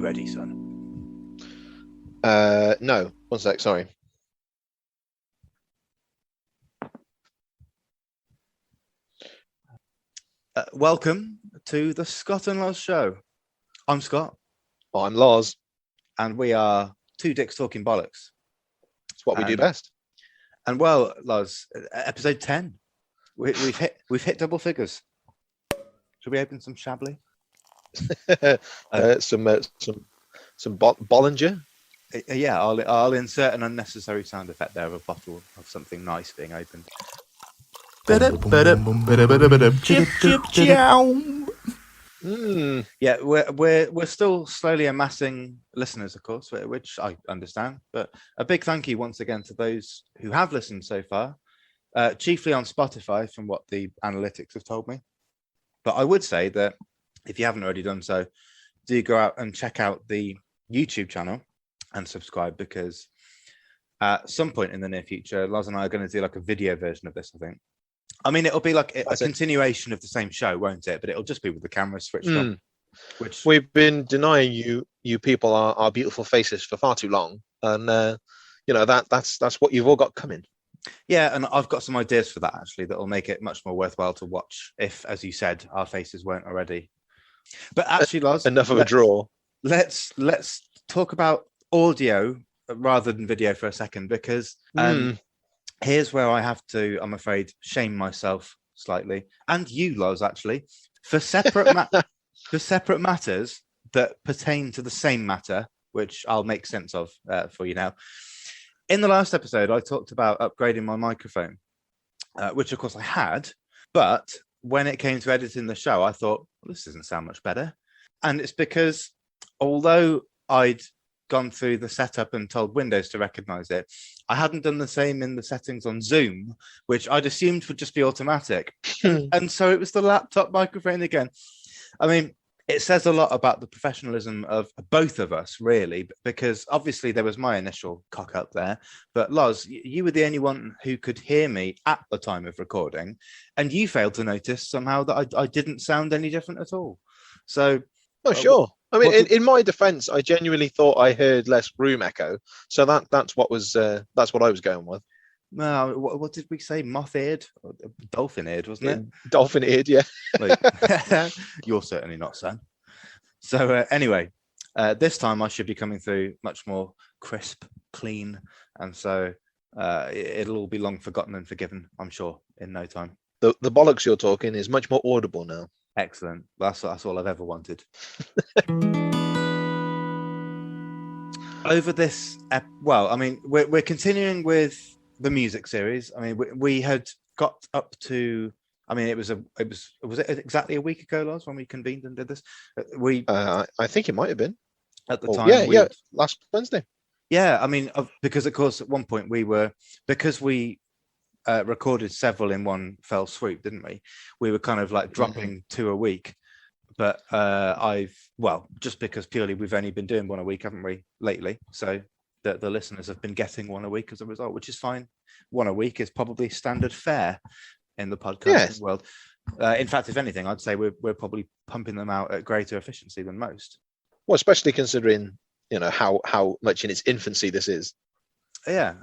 ready, son? No. 1 sec, sorry. Welcome to the Scott and Loz show. I'm Scott. Oh, I'm Lars. And we are two dicks talking bollocks. It's what we do best. And well, Loz, episode 10. We've hit double figures. Should we open some Chablis? Some Bollinger. Yeah, I'll insert an unnecessary sound effect there of a bottle of something nice being opened. Chip chip chow. Yeah, we're still slowly amassing listeners, of course, which I understand. But a big thank you once again to those who have listened so far, chiefly on Spotify, from what the analytics have told me. But I would say that if you haven't already done so, do go out and check out the YouTube channel and subscribe, because at some point in the near future, Loz and I are going to do like a video version of this, I think. I mean, it'll be like a continuation of the same show, won't it? But it'll just be with the camera switched on. Which we've been denying you people our beautiful faces for far too long, and that's what you've all got coming. Yeah, and I've got some ideas for that actually that will make it much more worthwhile to watch if, as you said, our faces weren't already. But actually, Loz, enough of a draw. Let's talk about audio rather than video for a second, because here's where I have to, I'm afraid, shame myself slightly, and you, Loz, actually, for separate matters that pertain to the same matter, which I'll make sense of for you now. In the last episode, I talked about upgrading my microphone, which of course I had, but when it came to editing the show, I thought, well, this doesn't sound much better. And it's because although I'd gone through the setup and told Windows to recognize it, I hadn't done the same in the settings on Zoom, which I'd assumed would just be automatic. And so it was the laptop microphone again. I mean, it says a lot about the professionalism of both of us, really, because obviously there was my initial cock up there. But Loz, you were the only one who could hear me at the time of recording, and you failed to notice somehow that I didn't sound any different at all. So, sure. I mean, in my defence, I genuinely thought I heard less room echo, so that's what I was going with. No, what did we say? Moth-eared, dolphin-eared, wasn't it? Dolphin-eared, yeah. You're certainly not, son. So anyway, this time I should be coming through much more crisp, clean, and so it'll all be long forgotten and forgiven, I'm sure, in no time. The bollocks you're talking is much more audible now. Excellent. That's all I've ever wanted. Over this, I mean, we're continuing with the music series. I mean, we had got up to. I mean, was it exactly a week ago, Lars, when we convened and did this? I think it might have been at the time. Last Wednesday. Yeah, I mean, because of course at one point we recorded several in one fell swoop, didn't we? We were kind of like dropping 2 a week, but just because purely we've only been doing 1 a week, haven't we, lately? So the listeners have been getting 1 a week as a result, which is fine. 1 a week is probably standard fare in the podcasting world. In fact, if anything, I'd say we're probably pumping them out at greater efficiency than most. Well, especially considering how much in its infancy this is. Yeah,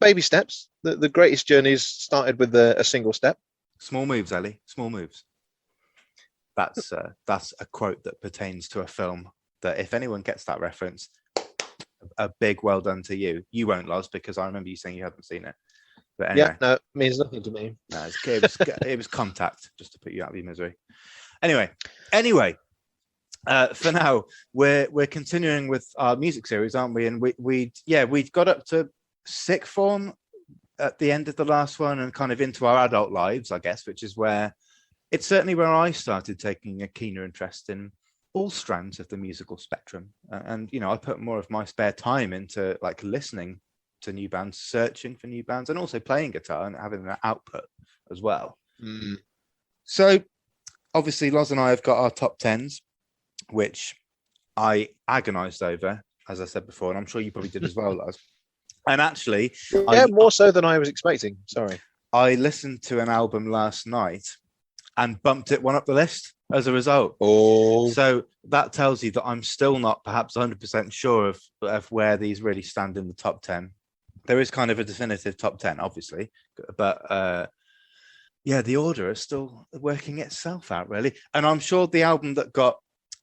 baby steps. The greatest journeys started with a single step. Small moves, Ellie. Small moves. That's a quote that pertains to a film that if anyone gets that reference, a big well done to you. You won't, Loz, because I remember you saying you hadn't seen it. But anyway, no, it means nothing to me. No, it was Contact, just to put you out of your misery. Anyway, for now we're continuing with our music series, aren't we? And we've got up to sixth form at the end of the last one and kind of into our adult lives, I guess, which is where it's certainly where I started taking a keener interest in all strands of the musical spectrum. And I put more of my spare time into like listening to new bands, searching for new bands, and also playing guitar and having that output as well. So obviously Loz and I have got our top 10s, which I agonized over, as I said before, and I'm sure you probably did as well, Loz. And actually, more so than I was expecting. Sorry. I listened to an album last night, and bumped it one up the list as a result. Oh, So that tells you that I'm still not perhaps 100% sure of where these really stand in the top 10. There is kind of a definitive top 10, obviously, but yeah, the order is still working itself out, really. And I'm sure the album that got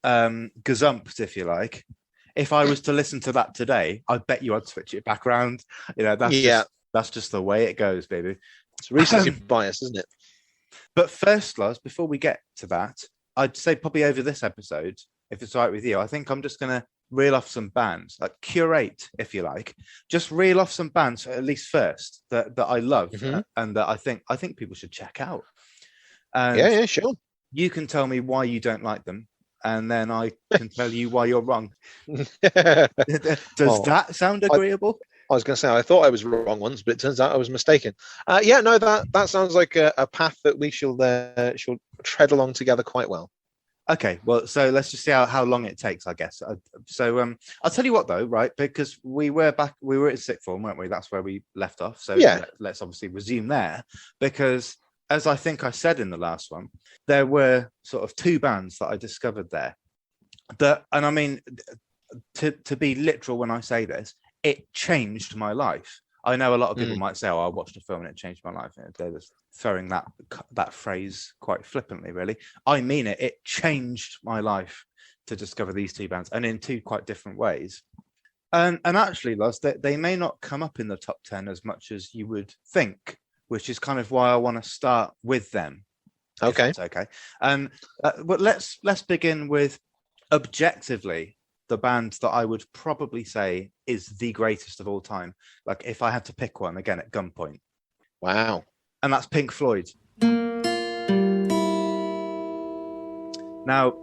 gazumped, if you like, if I was to listen to that today, I bet you I'd switch it back around. That's just the way it goes, baby. It's recency bias, isn't it? But first, Lars, before we get to that, I'd say probably over this episode, if it's all right with you, I think I'm just going to reel off some bands, like curate, if you like, just reel off some bands at least first that I love and that I think people should check out. And yeah, sure. You can tell me why you don't like them, and then I can tell you why you're wrong. Does that sound agreeable? I was going to say, I thought I was wrong once, but it turns out I was mistaken. Yeah, no, that sounds like a path that we shall tread along together quite well. Okay, well, so let's just see how long it takes, I guess. I'll tell you what, though, right? Because we were at sixth form, weren't we? That's where we left off. So yeah, let's obviously resume there, because as I think I said in the last one, there were sort of two bands that I discovered there. And I mean, to be literal when I say this, it changed my life. I know a lot of people might say, "Oh, I watched a film and it changed my life." They're just throwing that phrase quite flippantly, really. I mean it. It changed my life to discover these two bands, and in two quite different ways. And actually, Lars, they may not come up in the top 10 as much as you would think, which is kind of why I want to start with them. Okay. Okay. But let's begin with objectively the band that I would probably say is the greatest of all time. Like if I had to pick one again at gunpoint. Wow. And that's Pink Floyd. Now,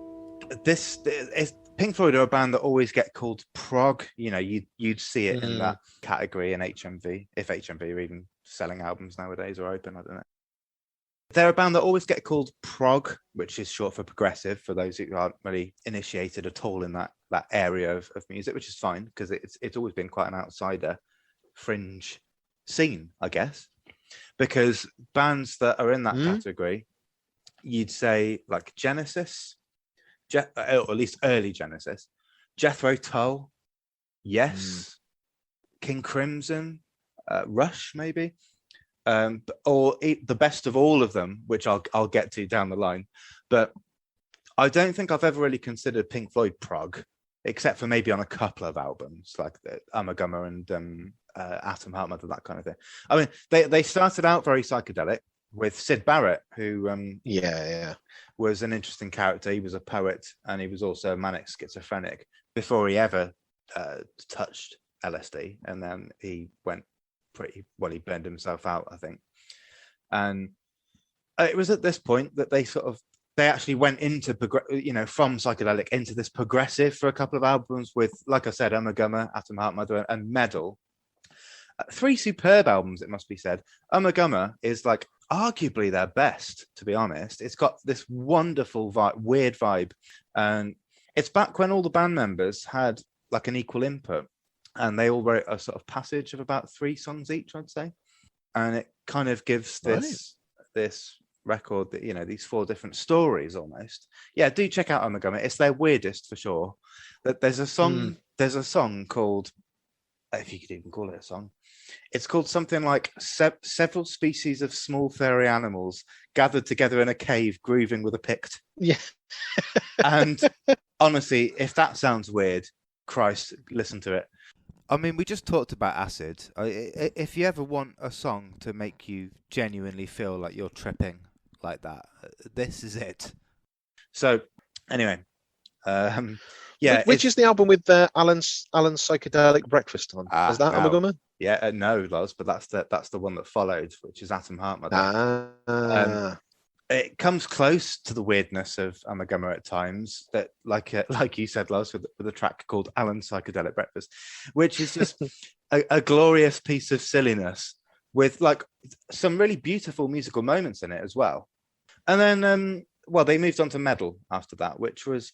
Pink Floyd are a band that always get called prog. You know, you'd see it in that category in HMV, if HMV are even selling albums nowadays or open, I don't know. They're a band that always get called prog, which is short for progressive, for those who aren't really initiated at all in that area of music, which is fine because it's always been quite an outsider fringe scene, I guess. Because bands that are in that category, you'd say like Genesis, or at least early Genesis, Jethro Tull, Yes, King Crimson, Rush, maybe. Or the best of all of them, which I'll get to down the line. But I don't think I've ever really considered Pink Floyd prog, except for maybe on a couple of albums, like Ummagumma and Atom Heart Mother, that kind of thing. I mean, they started out very psychedelic with Syd Barrett, who was an interesting character. He was a poet and he was also a manic schizophrenic before he ever touched LSD, and then he went pretty well. He burned himself out, I think. And it was at this point that they actually went into from psychedelic into this progressive for a couple of albums with, like I said, Ummagumma, Atom Heart Mother, and Medal. Three superb albums, it must be said. Ummagumma is like arguably their best, to be honest. It's got this wonderful weird vibe, and it's back when all the band members had like an equal input. And they all wrote a sort of passage of about 3 songs each, I'd say. And it kind of gives this record that, you know, these 4 different stories almost. Yeah, do check out Ummagumma. It's their weirdest for sure. There's a song called, if you could even call it a song, it's called something like several species of small furry animals gathered together in a cave grooving with a Pict. Yeah. And honestly, if that sounds weird, Christ, listen to it. I mean, we just talked about acid. If you ever want a song to make you genuinely feel like you're tripping like that, this is it. So, anyway, yeah. Which is the album with Alan's psychedelic breakfast on? Is that Ummagumma? Yeah, no, Loz, but that's the one that followed, which is Atom Heart Mother. It comes close to the weirdness of Ummagumma at times, that like you said, Lars, with a track called Alan's Psychedelic Breakfast, which is just a glorious piece of silliness with like some really beautiful musical moments in it as well. And then, they moved on to Medal after that, which was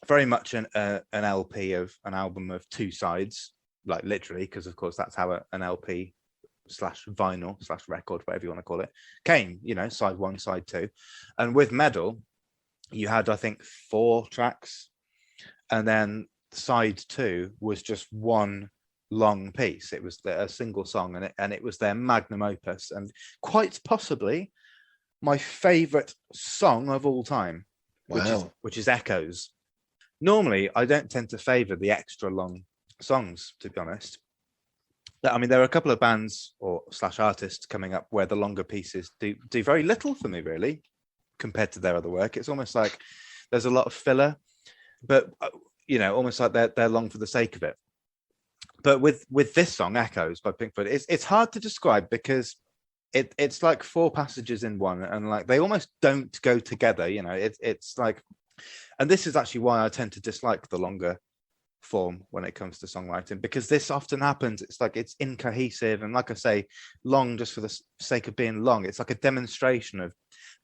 very much an LP of an album of 2 sides, like literally, because of course that's how an LP slash vinyl slash record, whatever you want to call it, came, side 1, side 2. And with Medal, you had, I think, 4 tracks. And then side 2 was just one long piece. It was a single song, and it was their magnum opus, and quite possibly my favorite song of all time, which is Echoes. Normally, I don't tend to favor the extra long songs, to be honest. I mean, there are a couple of bands or slash artists coming up where the longer pieces do very little for me, really, compared to their other work. It's almost like there's a lot of filler, but almost like they're long for the sake of it. But with this song, Echoes by Pink Floyd, it's hard to describe because it's like 4 passages in one, and like they almost don't go together. It's like, and this is actually why I tend to dislike the longer form when it comes to songwriting, because this often happens. It's like it's incohesive, and like I say, long just for the sake of being long. It's like a demonstration of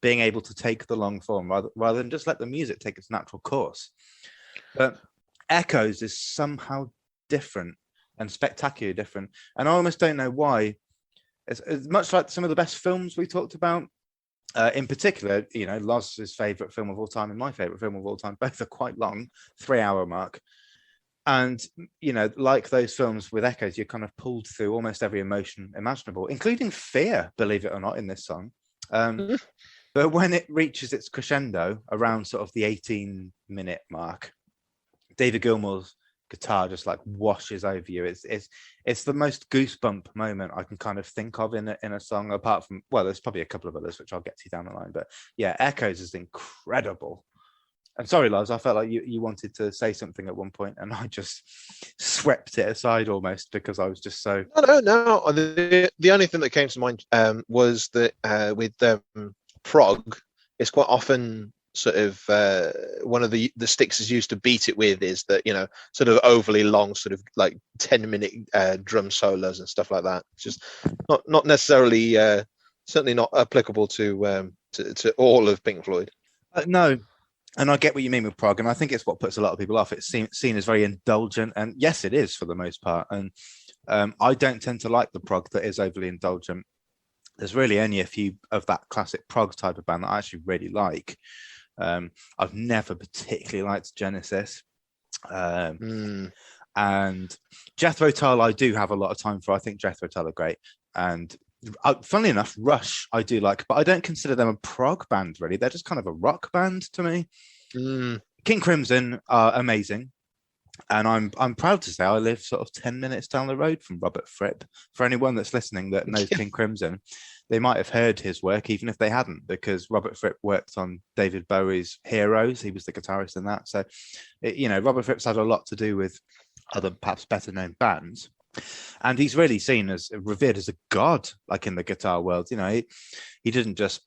being able to take the long form rather than just let the music take its natural course. But Echoes is somehow different and spectacularly different, and I almost don't know why. It's much like some of the best films we talked about. In particular, Loz's favorite film of all time and my favorite film of all time, both are quite long, 3-hour mark. And, like those films with Echoes, you're kind of pulled through almost every emotion imaginable, including fear, believe it or not, in this song. But when it reaches its crescendo around sort of the 18-minute mark, David Gilmour's guitar just like washes over you. It's the most goosebump moment I can kind of think of in a song, apart from, well, there's probably a couple of others which I'll get to down the line, but yeah, Echoes is incredible. I'm sorry, Loz, I felt like you wanted to say something at one point and I just swept it aside almost because I was just so... No. The only thing that came to mind was that with prog, it's quite often sort of one of the sticks is used to beat it with is that, sort of overly long, sort of like 10-minute drum solos and stuff like that. It's just not necessarily, certainly not applicable to all of Pink Floyd. No. And I get what you mean with prog, and I think it's what puts a lot of people off. It's seen as very indulgent, and yes, it is for the most part. And I don't tend to like the prog that is overly indulgent. There's really only a few of that classic prog type of band that I actually really like. I've never particularly liked Genesis. And Jethro Tull, I do have a lot of time for. I think Jethro Tull are great. And funnily enough, Rush I do like, but I don't consider them a prog band, really. They're just kind of a rock band to me. King Crimson are amazing. And I'm proud to say I live sort of 10 minutes down the road from Robert Fripp. For anyone that's listening that knows King Crimson, they might have heard his work, even if they hadn't, because Robert Fripp worked on David Bowie's Heroes. He was the guitarist in that. So, Robert Fripp's had a lot to do with other, perhaps better known bands. And he's really seen as revered as a god, like in the guitar world. He didn't just,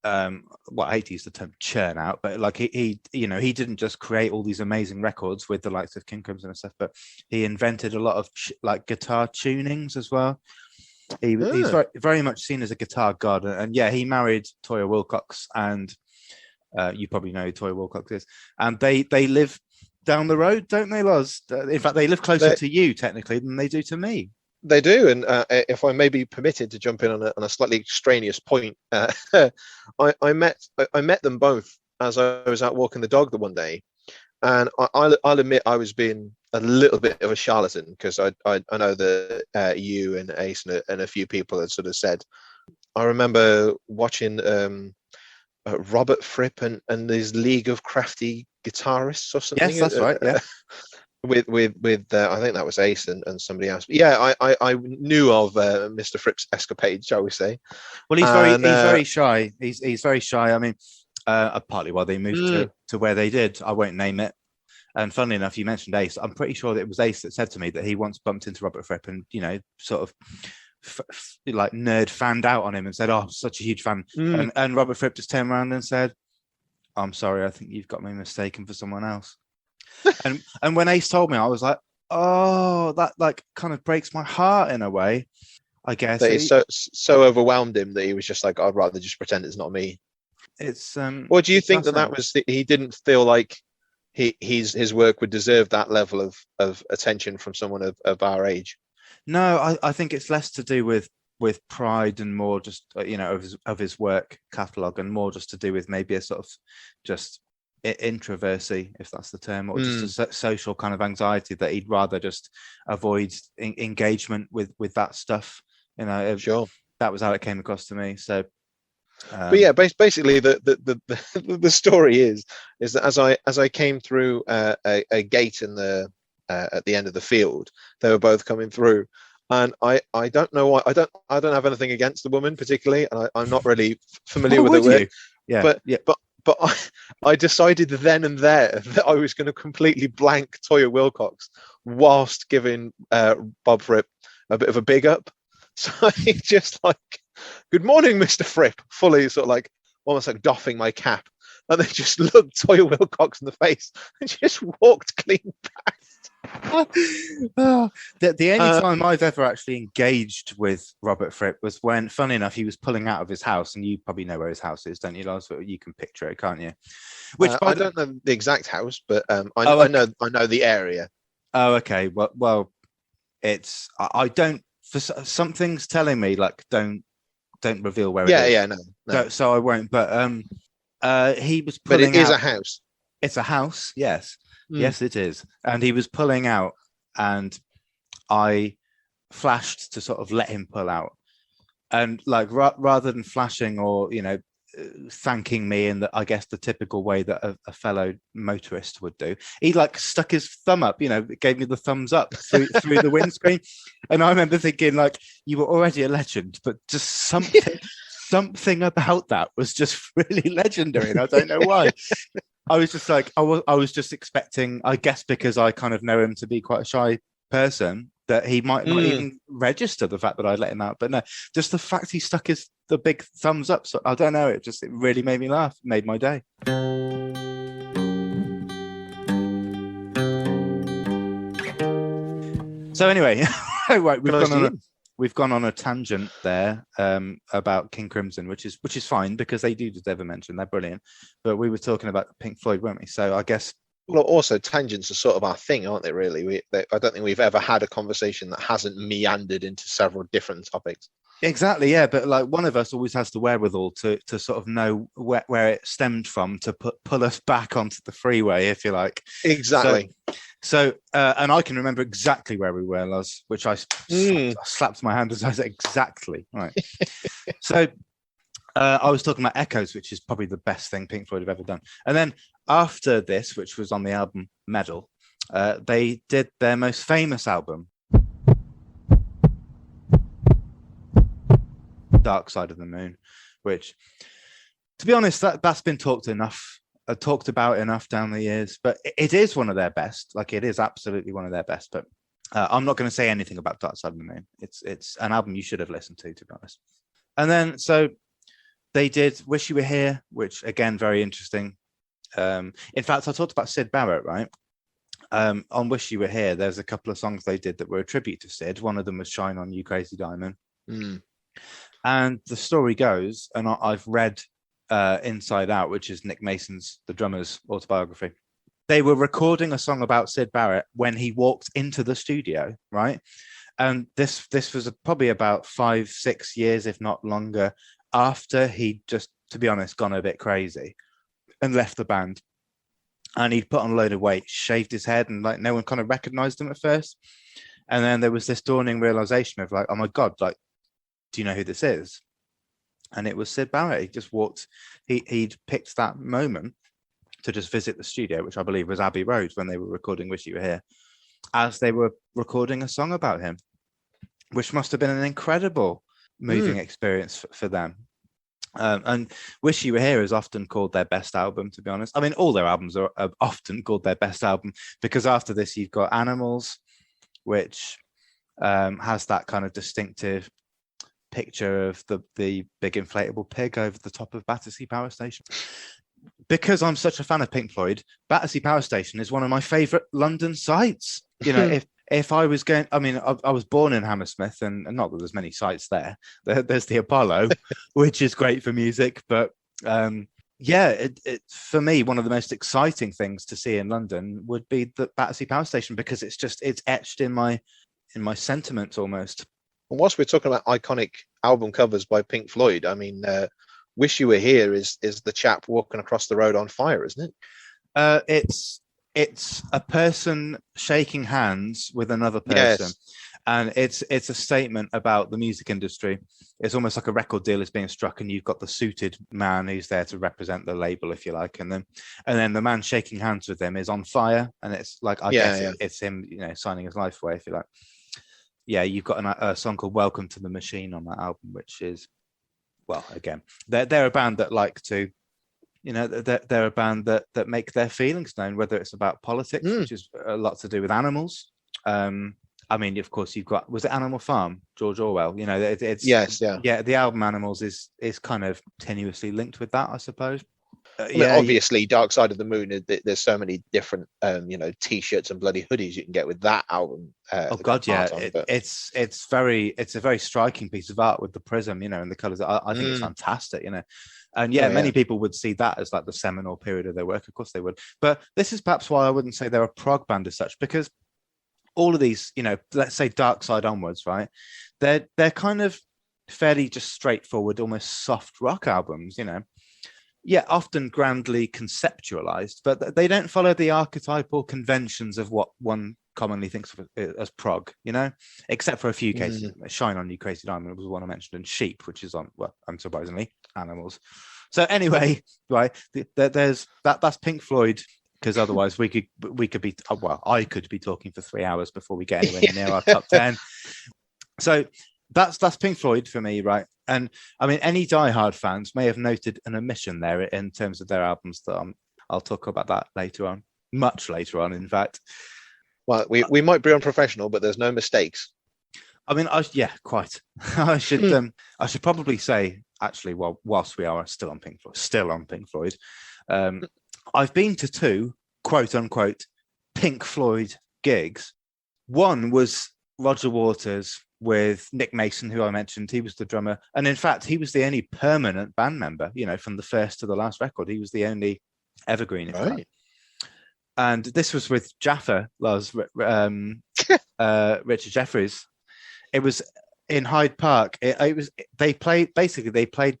I hate to use the term churn out, but like he didn't just create all these amazing records with the likes of King Crimson and stuff, but he invented a lot of like guitar tunings as well. He's very, very much seen as a guitar god, and yeah, he married Toyah Willcox, and you probably know who Toyah Willcox is, and they live down the road, don't they, Loz? In fact, they live closer to you technically than they do to me. They do, and if I may be permitted to jump in on a slightly extraneous point, I met them both as I was out walking the dog the one day, and I'll admit I was being a little bit of a charlatan because I know that you and Ace and a few people had sort of said. I remember watching Robert Fripp and his League of Crafty Guitarists or something. Yes, that's right. Yeah. With I think that was Ace and somebody else. But yeah, I knew of Mr. Fripp's escapade, shall we say? Well, he's very shy. He's very shy. I mean, partly why they moved to where they did. I won't name it. And funnily enough, you mentioned Ace. I'm pretty sure that it was Ace that said to me that he once bumped into Robert Fripp and sort of like nerd fanned out on him and said, "Oh, I'm such a huge fan." And Robert Fripp just turned around and said, "I'm sorry, I think you've got me mistaken for someone else." and when Ace told me, I was like, "Oh, that like kind of breaks my heart in a way." I guess that he so overwhelmed him that he was just like, "I'd rather just pretend it's not me." It's Well, do you think that was he didn't feel like his work would deserve that level of attention from someone of our age? No, I think it's less to do with with pride and more just of his work catalogue, and more just to do with maybe a sort of just introversy, if that's the term, or just a social kind of anxiety that he'd rather just avoid engagement with that stuff. Sure. That was how it came across to me. So but yeah, basically the story is that as I came through a gate in the at the end of the field, they were both coming through, and I don't know why. I don't have anything against the woman particularly, and I'm not really familiar with her work. Yeah, but I decided then and there that I was going to completely blank Toyah Willcox whilst giving Bob Fripp a bit of a big up. So I just like, "Good morning, Mr. Fripp," fully sort of like almost like doffing my cap, and then just looked Toyah Willcox in the face and just walked clean past. The only time I've ever actually engaged with Robert Fripp was when, funny enough, he was pulling out of his house, and you probably know where his house is, don't you, Lars? You can picture it, can't you? Which I don't know the exact house, but I know the area. Oh, okay. Well, it's I don't. For something's telling me like don't reveal where it is. Yeah, no. So I won't. But he was pulling out. But it is a house. It's a house. Yes. Yes, it is. And he was pulling out, and I flashed to sort of let him pull out. And like rather than flashing or thanking me in I guess the typical way that a fellow motorist would do, he like stuck his thumb up, gave me the thumbs up through the windscreen. And I remember thinking, like, you were already a legend, but just something about that was just really legendary, and I don't know why. I was just like, I was just expecting, I guess because I kind of know him to be quite a shy person, that he might not even register the fact that I let him out. But no, just the fact he stuck the big thumbs up. So I don't know. It really made me laugh. Made my day. So anyway, right, we've gone on a tangent there about King Crimson, which is fine because they do deserve a mention. They're brilliant. But we were talking about Pink Floyd, weren't we? So I guess. Well, also tangents are sort of our thing, aren't they? Really, I don't think we've ever had a conversation that hasn't meandered into several different topics. Exactly, yeah. But like one of us always has the wherewithal to sort of know where it stemmed from to pull us back onto the freeway, if you like. Exactly. So and I can remember exactly where we were, Lars, which I slapped my hand as I said exactly. Right. So I was talking about Echoes, which is probably the best thing Pink Floyd have ever done. And then after this, which was on the album Medal, they did their most famous album, Dark Side of the Moon, which, to be honest, that's been talked about enough down the years. But it is one of their best. Like, it is absolutely one of their best. But I'm not going to say anything about Dark Side of the Moon. It's an album you should have listened to be honest. And then so they did Wish You Were Here, which again, very interesting. In fact, I talked about Syd Barrett, right? On Wish You Were Here, there's a couple of songs they did that were a tribute to Syd. One of them was Shine On You Crazy Diamond. And the story goes, and I've read Inside Out, which is Nick Mason's, the drummer's, autobiography. They were recording a song about Syd Barrett when he walked into the studio, right? And this was probably about 5-6 years, if not longer, after he'd just, to be honest, gone a bit crazy and left the band. And he'd put on a load of weight, shaved his head, and like no one kind of recognized him at first. And then there was this dawning realization of like, oh my God, like, do you know who this is? And it was Syd Barrett. He just walked, he'd picked that moment to just visit the studio, which I believe was Abbey Road when they were recording Wish You Were Here, as they were recording a song about him, which must have been an incredible moving experience for them. And Wish You Were Here is often called their best album, to be honest. I mean, all their albums are often called their best album, because after this, you've got Animals, which has that kind of distinctive picture of the big inflatable pig over the top of Battersea Power Station. Because I'm such a fan of Pink Floyd, Battersea Power Station is one of my favourite London sites. You know, if I was going, I mean, I was born in Hammersmith, and not that there's many sites there. There's the Apollo, which is great for music. But yeah, it for me, one of the most exciting things to see in London would be the Battersea Power Station, because it's etched in my sentiments almost. And whilst we're talking about iconic album covers by Pink Floyd. I mean, "Wish You Were Here" is the chap walking across the road on fire, isn't it? It's a person shaking hands with another person. Yes. And it's a statement about the music industry. It's almost like a record deal is being struck, and you've got the suited man who's there to represent the label, if you like, and then the man shaking hands with him is on fire, and it's like it's him, signing his life away, if you like. Yeah, you've got a song called "Welcome to the Machine" on that album, which is, well, again, they're a band that like to. They're a band that make their feelings known, whether it's about politics, which is a lot to do with animals. I mean, of course, was it Animal Farm, George Orwell? It's yes, yeah. Yeah, the album Animals is kind of tenuously linked with that, I suppose. Obviously, Dark Side of the Moon. There's so many different, T-shirts and bloody hoodies you can get with that album. Oh God, yeah, it's a very striking piece of art with the prism, and the colours. I think it's fantastic, And many people would see that as like the seminal period of their work. Of course they would. But this is perhaps why I wouldn't say they're a prog band as such, because all of these, let's say Dark Side onwards, right? They're kind of fairly just straightforward, almost soft rock albums, Yeah, often grandly conceptualized, but they don't follow the archetypal conventions of what one commonly thinks of as prog, except for a few cases. Shine On You Crazy Diamond was one I mentioned, and Sheep, which is on, well, unsurprisingly, Animals. So anyway, right, there's that's Pink Floyd, because otherwise we could be, well, I could be talking for 3 hours before we get anywhere near our top 10. So that's Pink Floyd for me, right? And I mean, any diehard fans may have noted an omission there in terms of their albums. That I'll talk about that later on, much later on, in fact. Well, we might be unprofessional, but there's no mistakes. I mean, quite. I should probably say, actually, well, whilst we are still on Pink Floyd, I've been to 2 quote unquote Pink Floyd gigs. One was Roger Waters with Nick Mason, who I mentioned. He was the drummer, and in fact, he was the only permanent band member. From the first to the last record, he was the only evergreen. Right. And this was with Jaffa, Richard Jeffries. It was in Hyde Park. They played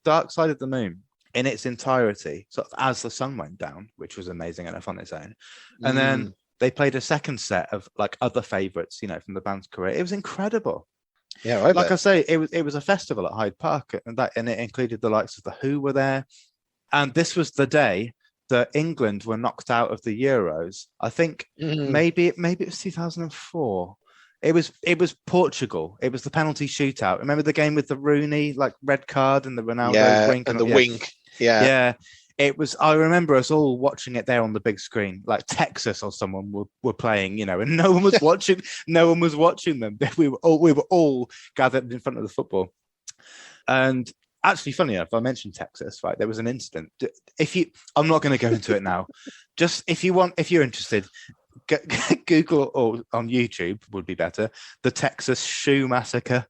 Dark Side of the Moon in its entirety, sort of as the sun went down, which was amazing enough on its own. And then they played a second set of like other favorites, from the band's career. It was incredible. Yeah, I say, it was a festival at Hyde Park, and it included the likes of the Who were there. And this was the day that England were knocked out of the Euros. I think maybe it was 2004. It was Portugal. It was the penalty shootout. Remember the game with the Rooney red card and the Ronaldo wink and the wink. Yeah. It was. I remember us all watching it there on the big screen, like Texas or someone were playing, and no one was watching. No one was watching them. We were all gathered in front of the football. And actually, funny enough, I mentioned Texas. Right, there was an incident. I'm not going to go into it now. Just if you're interested, Google or on YouTube would be better. The Texas Shoe Massacre,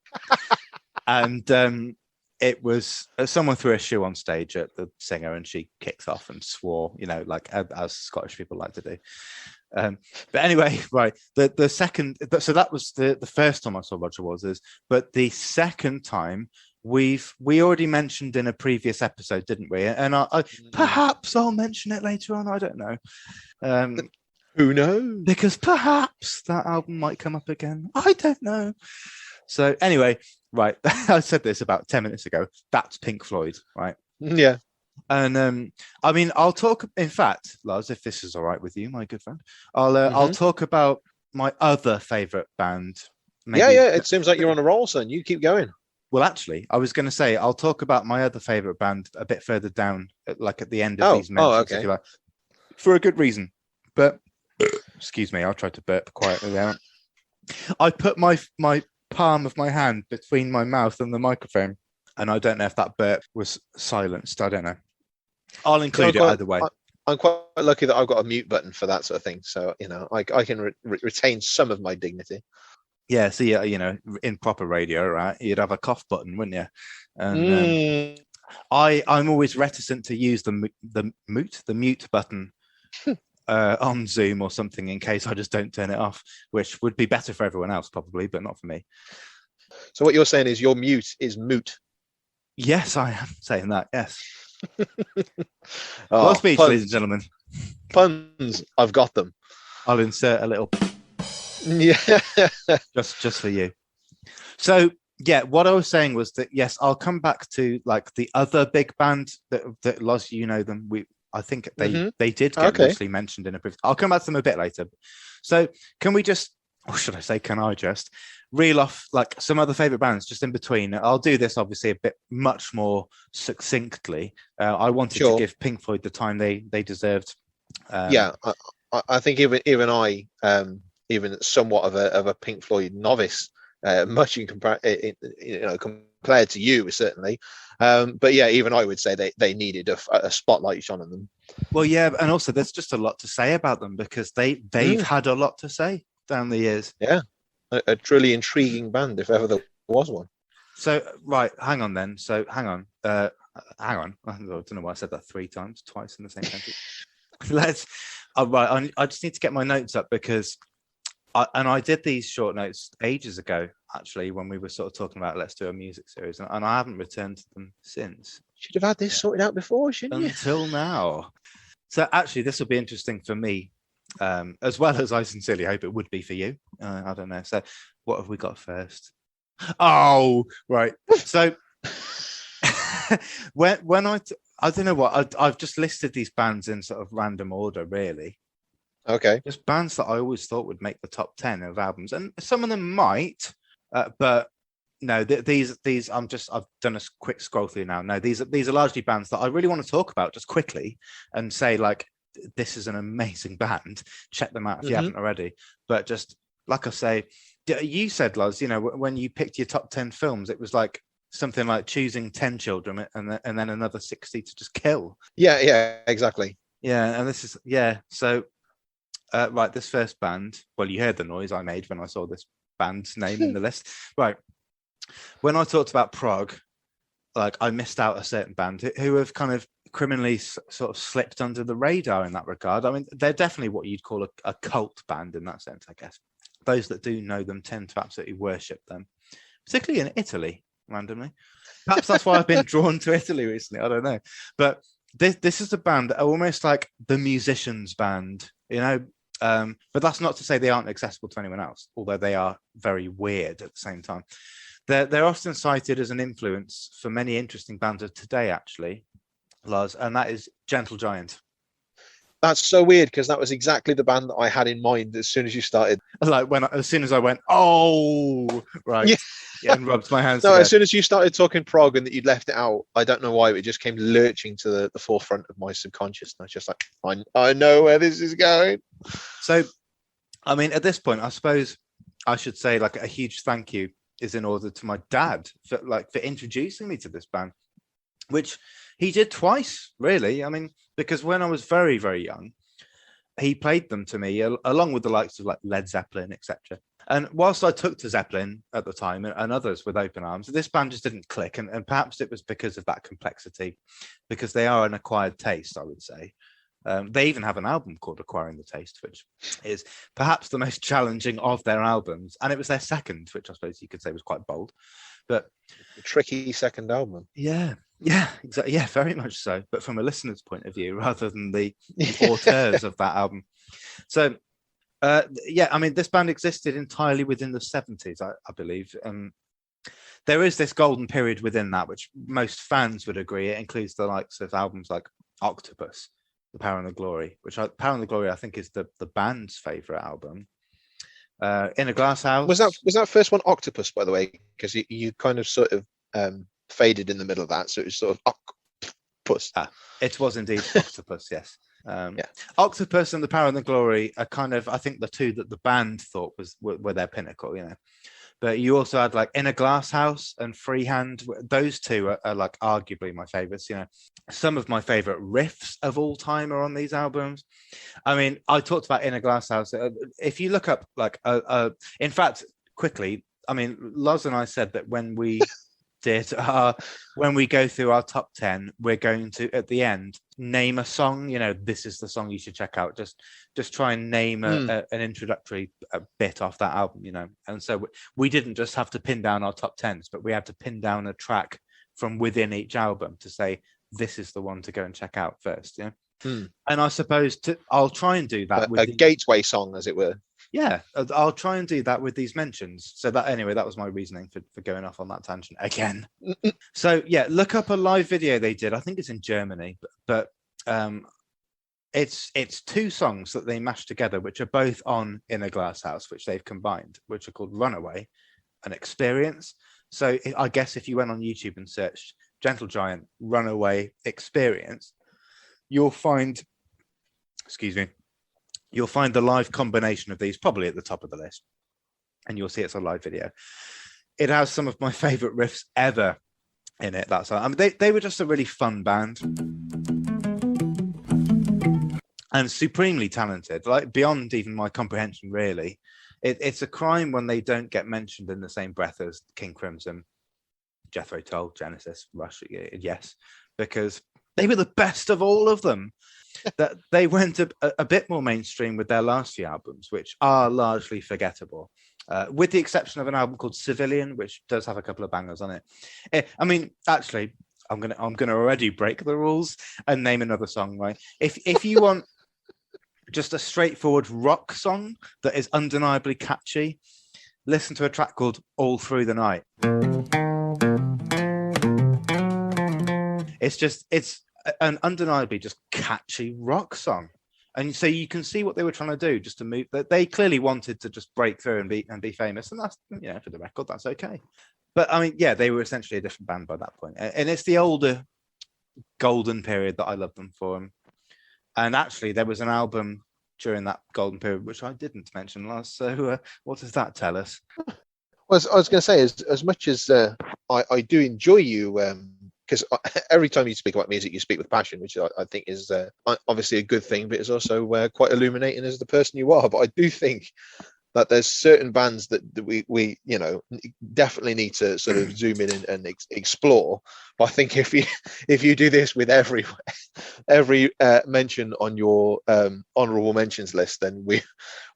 and it was someone threw a shoe on stage at the singer, and she kicked off and swore, as Scottish people like to do. But anyway, right. The second, so that was the first time I saw Roger Waters, but the second time we already mentioned in a previous episode, didn't we? And I perhaps I'll mention it later on. I don't know. Who knows? Because perhaps that album might come up again. I don't know. So anyway, right. I said this about 10 minutes ago. That's Pink Floyd, right? Yeah. And I mean, I'll talk. In fact, Lars, if this is all right with you, my good friend, I'll talk about my other favorite band. Maybe. Yeah. It seems like you're on a roll, son. You keep going. Well, actually, I was going to say I'll talk about my other favorite band a bit further down, like at the end of these mentions, okay. if you like, for a good reason. But excuse me, I'll try to burp quietly there. I put my palm of my hand between my mouth and the microphone, and I don't know if that burp was silenced. I don't know. I'll include it either way. I'm quite lucky that I've got a mute button for that sort of thing, so I can retain some of my dignity. Yeah, so in proper radio, right, you'd have a cough button, wouldn't you? And I'm always reticent to use the mute button on Zoom or something in case I just don't turn it off, which would be better for everyone else probably, but not for me. So what you're saying is your mute is moot. Yes, I am saying that. Yes. Oh, Well, speech, puns, ladies and gentlemen. puns. I've got them. I'll insert a little Yeah. just for you. So yeah, what I was saying was that yes, I'll come back to like the other big band that Loz, you know them. I think they did get loosely mentioned in a previous. I'll come back to them a bit later. So can we just, or should I say, can I just reel off like some other favorite bands just in between? I'll do this obviously a bit much more succinctly. I wanted to give Pink Floyd the time they deserved. Yeah, I think even I, even somewhat of a Pink Floyd novice, much compared to you certainly, but yeah, even I would say they needed a spotlight shone on them. Well, yeah, and also there's just a lot to say about them because they've had a lot to say down the years. Yeah, a truly intriguing band if ever there was one. So right, hang on then. So hang on. I don't know why I said that twice in the same sentence. Right. I just need to get my notes up because I did these short notes ages ago, actually, when we were sort of talking about let's do a music series, and I haven't returned to them since. Should have had this sorted out before, shouldn't you? Until now. So actually, this will be interesting for me, as well as I sincerely hope it would be for you. I don't know. So what have we got first? Oh, right. So when I don't know what I've just listed these bands in sort of random order, really. Okay. Just bands that I always thought would make the top 10 of albums, and some of them might, but no, these I've done a quick scroll through now. No, these are largely bands that I really want to talk about just quickly and say like this is an amazing band. Check them out if you haven't already. But just like I say, you said, Loz, when you picked your top 10 films, it was like something like choosing 10 children and then another 60 to just kill. Yeah, exactly. Yeah, and this is So. Right, this first band. Well, you heard the noise I made when I saw this band's name in the list. Right, when I talked about prog, like I missed out a certain band who have kind of criminally sort of slipped under the radar in that regard. I mean, they're definitely what you'd call a cult band in that sense, I guess. Those that do know them tend to absolutely worship them, particularly in Italy, randomly. Perhaps that's why I've been drawn to Italy recently. I don't know, but this is a band that are almost like the musicians' band, but that's not to say they aren't accessible to anyone else, although they are very weird at the same time. They're often cited as an influence for many interesting bands of today, actually, Lars, and that is Gentle Giant. That's so weird because that was exactly the band that I had in mind as soon as you started. Like as soon as I went, oh, right, yeah, and rubbed my hands. No, together. As soon as you started talking prog and that you'd left it out, I don't know why, but it just came lurching to the forefront of my subconscious. And I was just like, I know where this is going. So, I mean, at this point, I suppose I should say like a huge thank you is in order to my dad for introducing me to this band, which he did twice, really. I mean, because when I was very, very young, he played them to me along with the likes of like Led Zeppelin, etc. And whilst I took to Zeppelin at the time and others with open arms, this band just didn't click. And perhaps it was because of that complexity, because they are an acquired taste, I would say. They even have an album called Acquiring the Taste, which is perhaps the most challenging of their albums. And it was their second, which I suppose you could say was quite bold. But a tricky second album. Yeah, exactly. Yeah, very much so. But from a listener's point of view, rather than the auteurs of that album. So, I mean, this band existed entirely within the 70s, I believe. There is this golden period within that, which most fans would agree. It includes the likes of albums like Octopus, The Power and the Glory, Power and the Glory, I think, is the band's favourite album. In a Glass House. Was that first one Octopus, by the way? Because you kind of sort of faded in the middle of that, so it was sort of Octopus. It was indeed Octopus, yes. Octopus and The Power and the Glory are kind of, I think, the two that the band thought were their pinnacle, But you also had like In a Glass House and Freehand. Those two are like arguably my favorites. Some of my favorite riffs of all time are on these albums. I mean, I talked about In a Glass House. If you look up like, in fact, quickly, I mean, Loz and I said that when we did when we go through our top 10, we're going to at the end name a song. This is the song you should check out. Just try and name an introductory bit off that album. And so we didn't just have to pin down our top 10s, but we had to pin down a track from within each album to say this is the one to go and check out first. And I suppose I'll try and do that with a gateway song, as it were. Yeah, I'll try and do that with these mentions. So that was my reasoning for going off on that tangent again. So yeah, look up a live video they did. I think it's in Germany, but it's two songs that they mashed together, which are both on In a Glass House, which they've combined, which are called Runaway and Experience. So I guess if you went on YouTube and searched Gentle Giant Runaway Experience, you'll find the live combination of these probably at the top of the list, and you'll see it's a live video. It has some of my favorite riffs ever in it. They were just a really fun band and supremely talented, like beyond even my comprehension, really. It's a crime when they don't get mentioned in the same breath as King Crimson, Jethro Tull, Genesis, Rush. Yes, because they were the best of all of them. That they went a bit more mainstream with their last few albums, which are largely forgettable, with the exception of an album called Civilian, which does have a couple of bangers on it. I mean, actually, I'm gonna already break the rules and name another song, right? If you want just a straightforward rock song that is undeniably catchy, listen to a track called All Through the Night. It's an undeniably just catchy rock song, and so you can see what they were trying to do, just to move. That they clearly wanted to just break through and be famous, and that's, for the record, that's okay. But I mean, yeah, they were essentially a different band by that point, and it's the older golden period that I love them for. And actually, there was an album during that golden period which I didn't mention last. So what does that tell us? Well, I was going to say, as much as I do enjoy you, because every time you speak about music, you speak with passion, which I think is obviously a good thing, but it's also quite illuminating as the person you are. But I do think that there's certain bands that we definitely need to sort of zoom in and explore. But I think if you do this with every mention on your honourable mentions list, then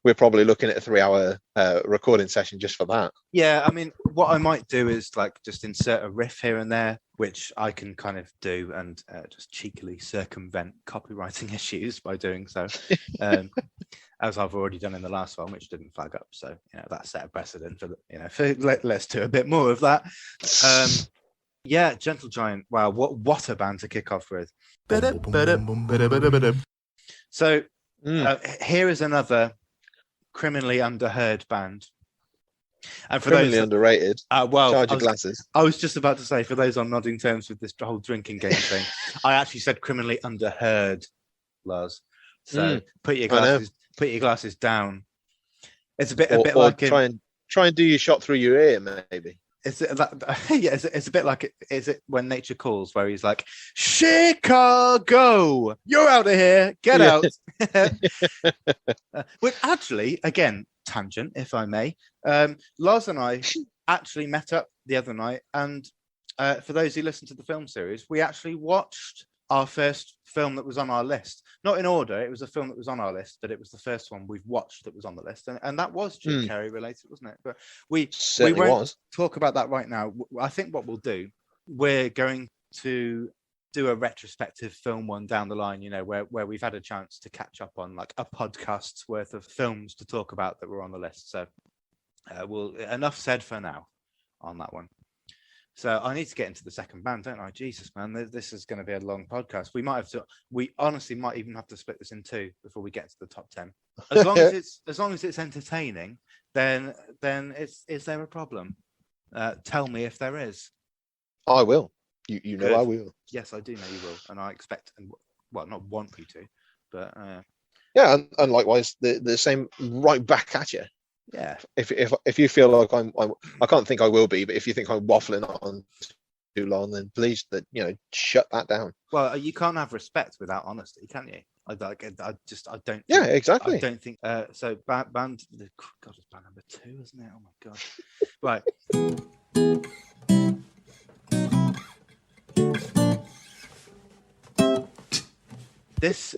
we're probably looking at a 3-hour recording session just for that. Yeah, I mean, what I might do is just insert a riff here and there, which I can kind of do and just cheekily circumvent copywriting issues by doing so, as I've already done in the last one, which didn't flag up. So that set a precedent let's do a bit more of that. Yeah, Gentle Giant. Wow, what a band to kick off with. So here is another criminally underheard band. And for criminally those underrated. Charge your glasses. I was just about to say, for those on nodding terms with this whole drinking game thing, I actually said criminally underheard, Lars. So put your glasses down. It's a bit like try and do your shot through your ear, maybe. It's a bit like is it When Nature Calls, where he's like, Chicago, you're out of here, get out. But actually, again, tangent, if I may, Lars and I actually met up the other night, and for those who listen to the film series, we actually watched our first film that was on our list. Not in order, it was a film that was on our list, but it was the first one we've watched that was on the list, and that was Jim Carrey related, wasn't it? But we won't talk about that right now. I think what we'll do, we're going to do a retrospective film one down the line, where we've had a chance to catch up on like a podcast's worth of films to talk about that were on the list. So enough said for now on that one. So I need to get into the second band, don't I? Jesus, man, this is going to be a long podcast. We honestly might even have to split this in two before we get to the top 10. As long as it's entertaining, then is there a problem? Tell me if there is. I will. You know I will. Yes, I do know you will, and I expect, not want you to, but yeah, and likewise the same right back at you. Yeah. If you feel like I can't think I will be, but if you think I'm waffling on too long, then please, shut that down. Well, you can't have respect without honesty, can you? I don't. Yeah, exactly. I don't think so. Band. God, it's band number 2, isn't it? Oh my god. Right. This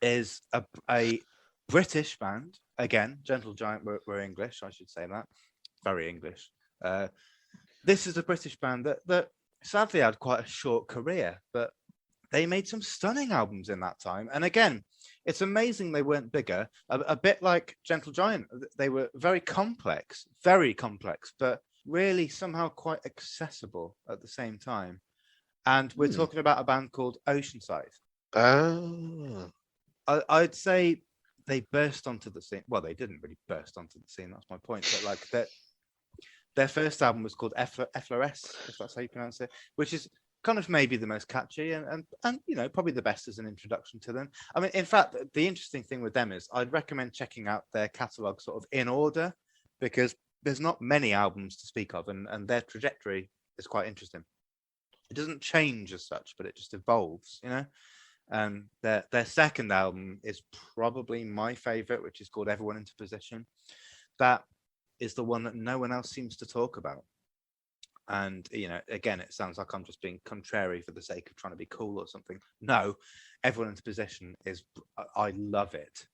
is a British band. Again, Gentle Giant were English, I should say that. Very English. This is a British band that sadly had quite a short career, but they made some stunning albums in that time. And again, it's amazing they weren't bigger. A bit like Gentle Giant. They were very complex, but really somehow quite accessible at the same time. And we're talking about a band called Oceanside. I'd say they burst onto the scene. Well, they didn't really burst onto the scene. That's my point. But like their first album was called FLRS, if that's how you pronounce it, which is kind of maybe the most catchy and probably the best as an introduction to them. I mean, in fact, the interesting thing with them is I'd recommend checking out their catalogue sort of in order, because there's not many albums to speak of, and their trajectory is quite interesting. It doesn't change as such, but it just evolves, Their second album is probably my favorite, which is called Everyone Into Position. That is the one that no one else seems to talk about. And, again, it sounds like I'm just being contrary for the sake of trying to be cool or something. No, Everyone Into Position I love it.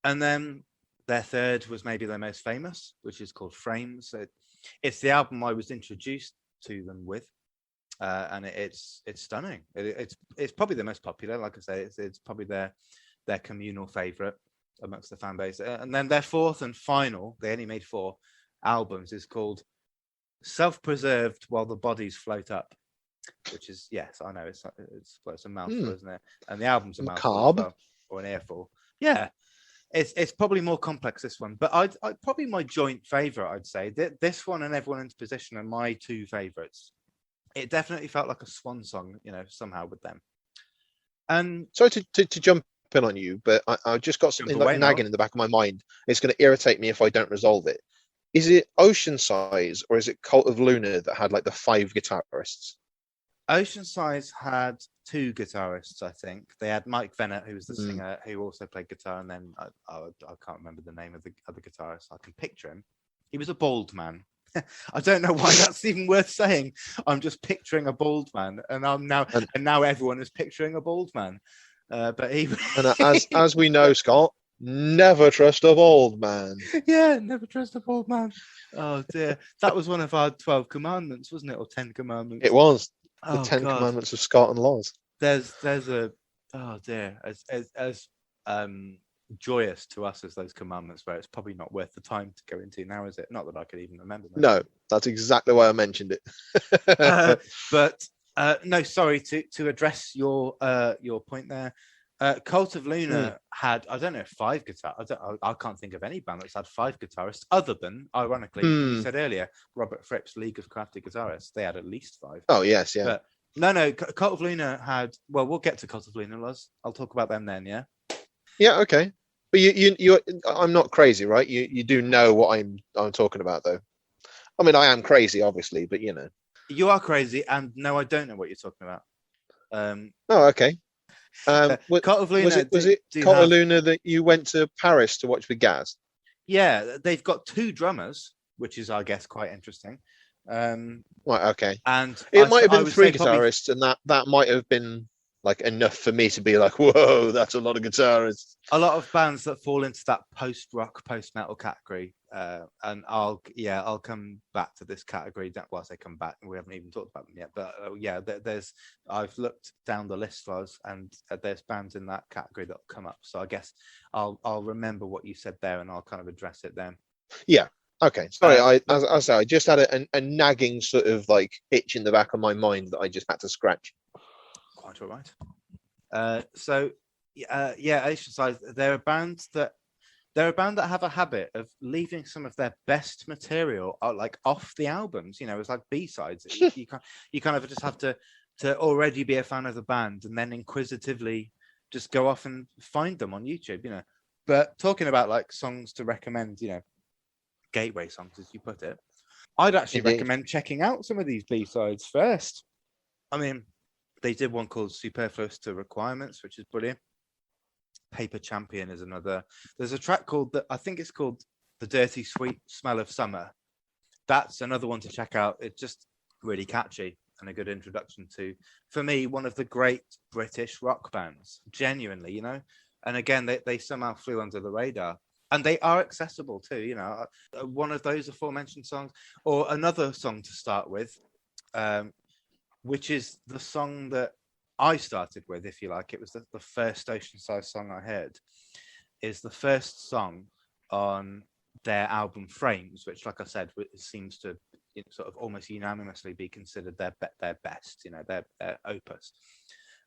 And then their third was maybe their most famous, which is called Frames. It's the album I was introduced to them with. And it's stunning. It's probably the most popular. Like I say, it's probably their communal favorite amongst the fan base. And then their fourth and final, they only made 4 albums, is called Self-Preserved While the Bodies Float Up, which is, yes, I know it's a mouthful, isn't it? And the album's a mouthful as well, or an earful. Yeah, it's probably more complex, this one, but I'd probably my joint favorite, I'd say. This one and Everyone Into Position are my 2 favorites. It definitely felt like a swan song, somehow with them. And sorry to jump in on you, but I just got something like nagging in the back of my mind. It's going to irritate me if I don't resolve it. Is it Oceanside or is it Cult of Luna that had like the 5 guitarists? Oceanside had 2 guitarists, I think. They had Mike Vennett, who was the singer, who also played guitar, and then I can't remember the name of the other guitarist. I can picture him. He was a bald man. I don't know why that's even worth saying. I'm just picturing a bald man, and now everyone is picturing a bald man. But he and as we know, Scott, never trust a bald man. Yeah, never trust a bald man. Oh dear, that was one of our 12 commandments, wasn't it, or 10 commandments? It was the 10 commandments of Scott and Laws. There's a as joyous to us as those commandments were, it's probably not worth the time to go into now, is it? Not that I could even remember them. No, that's exactly why I mentioned it. But no, sorry, to address your point there. Cult of Luna had, I don't know, 5 guitars. I can't think of any band that's had 5 guitarists, other than, ironically, you said earlier, Robert Fripp's League of Crafty Guitarists. They had at least 5. Oh yes, yeah. But no, Cult of Luna had. Well, we'll get to Cult of Luna, Loz. I'll talk about them then. Yeah. Yeah. Okay. But you, I'm not crazy, right? You do know what I'm talking about, though. I mean, I am crazy, obviously, but you are crazy, and no, I don't know what you're talking about. Oh, okay. Cult of Luna, was it Cult of Luna that you went to Paris to watch with Gaz? Yeah, they've got 2 drummers, which is, I guess, quite interesting. Right. Okay. And it might have been 3 guitarists, and that might have been like enough for me to be like, whoa, that's a lot of guitarists. A lot of bands that fall into that post-rock, post-metal category, and I'll come back to this category. Well, I say come back, we haven't even talked about them yet, but I've looked down the list, and there's bands in that category that'll come up. So I guess I'll remember what you said there, and I'll kind of address it then. Yeah. Okay. Sorry, I just had a nagging sort of like itch in the back of my mind that I just had to scratch. Quite all right. Oceanside, they're a band that have a habit of leaving some of their best material like off the albums. It's like B-sides. you kind of just have to already be a fan of the band and then inquisitively just go off and find them on YouTube. But talking about like songs to recommend, gateway songs, as you put it, I'd actually recommend checking out some of these B-sides first. I mean, they did one called Superfluous to Requirements, which is brilliant. Paper Champion is another. There's a track called, I think it's called The Dirty Sweet Smell of Summer. That's another one to check out. It's just really catchy. and a good introduction to, for me, one of the great British rock bands, genuinely, and again, they somehow flew under the radar. And they are accessible too, one of those aforementioned songs, or another song to start with, which is the song that I started with, if you like. It was the first Oceanside song I heard, is the first song on their album Frames, which, like I said, seems to sort of almost unanimously be considered their best, their opus.